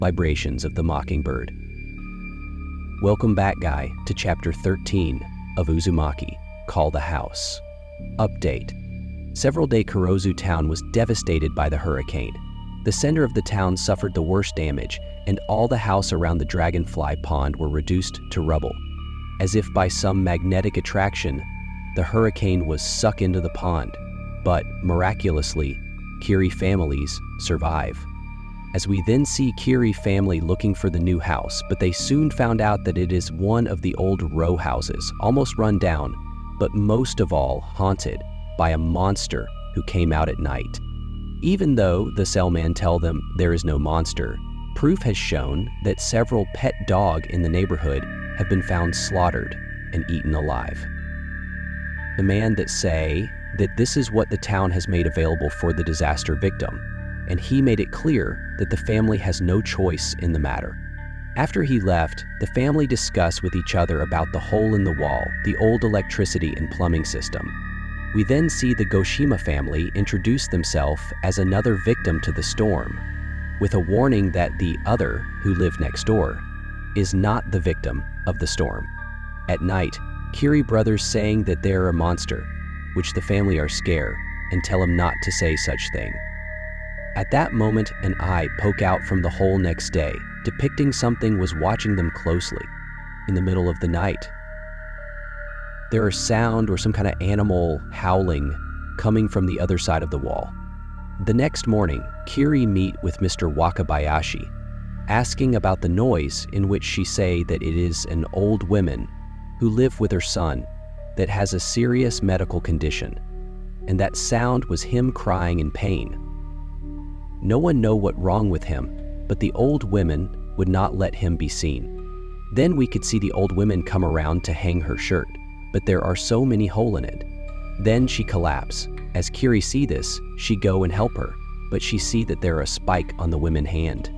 Vibrations of the Mockingbird. Welcome back, Guy, to Chapter 13 of Uzumaki, Call the House. Update. Several-day Kurozu town was devastated by the hurricane. The center of the town suffered the worst damage, and all the house around the Dragonfly Pond were reduced to rubble. As if by some magnetic attraction, the hurricane was sucked into the pond. But, miraculously, Kiri families survive. As we then see Kiri family looking for the new house, but they soon found out that it is one of the old row houses, almost run down, but most of all haunted by a monster who came out at night. Even though the cellman tell them there is no monster, proof has shown that several pet dogs in the neighborhood have been found slaughtered and eaten alive. The man that say that this is what the town has made available for the disaster victim, and he made it clear that the family has no choice in the matter. After he left, the family discussed with each other about the hole in the wall, the old electricity and plumbing system. We then see the Goshima family introduce themselves as another victim to the storm, with a warning that the other, who lived next door, is not the victim of the storm. At night, Kiri brothers saying that they're a monster, which the family are scared and tell him not to say such thing. At that moment, an eye poke out from the hole next day, depicting something was watching them closely. In the middle of the night, there are sound or some kind of animal howling coming from the other side of the wall. The next morning, Kiri meet with Mr. Wakabayashi, asking about the noise, in which she say that it is an old woman who live with her son that has a serious medical condition, and that sound was him crying in pain. No one know what wrong with him, but the old women would not let him be seen. Then we could see the old women come around to hang her shirt, but there are so many holes in it. Then she collapse. As Kiri see this, she go and help her, but she see that there are a spike on the women hand.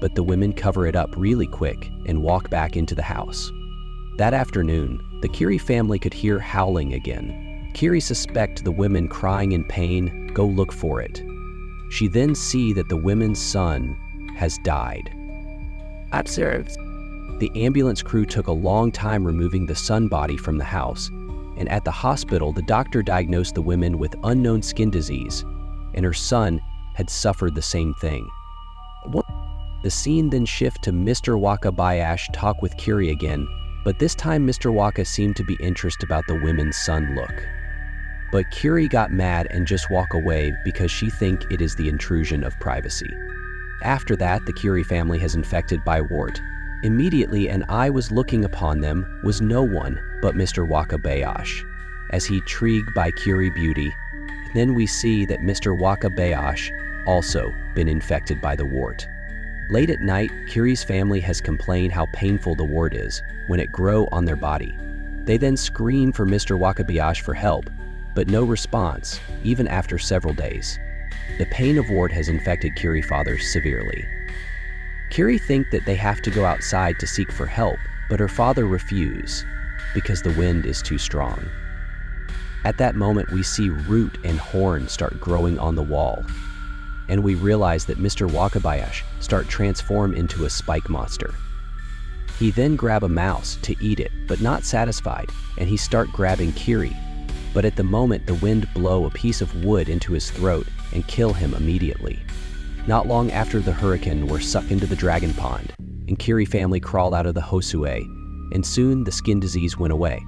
But the women cover it up really quick and walk back into the house. That afternoon, the Kiri family could hear howling again. Kiri suspect the women crying in pain, go look for it. She then see that the women's son has died. Observed. The ambulance crew took a long time removing the son body from the house, and at the hospital the doctor diagnosed the women with unknown skin disease, and her son had suffered the same thing. The scene then shift to Mr. Wakabayashi talk with Kiri again, but this time Mr. Waka seemed to be interested about the women's son look. But Kiri got mad and just walk away because she think it is the intrusion of privacy. After that, the Kiri family has infected by wart. Immediately an eye was looking upon them was no one but Mr. Wakabayashi, as he intrigued by Kiri beauty. Then we see that Mr. Wakabayashi also been infected by the wart. Late at night, Kiri's family has complained how painful the wart is when it grow on their body. They then scream for Mr. Wakabayashi for help, but no response, even after several days. The pain of wart has infected Kiri father severely. Kiri think that they have to go outside to seek for help, but her father refuse because the wind is too strong. At that moment, we see root and horn start growing on the wall, and we realize that Mr. Wakabayashi start transform into a spike monster. He then grab a mouse to eat it, but not satisfied, and he start grabbing Kiri. But at the moment, the wind blow a piece of wood into his throat and kill him immediately. Not long after, the hurricane were sucked into the dragon pond, and Kiri family crawled out of the Hosue, and soon the skin disease went away.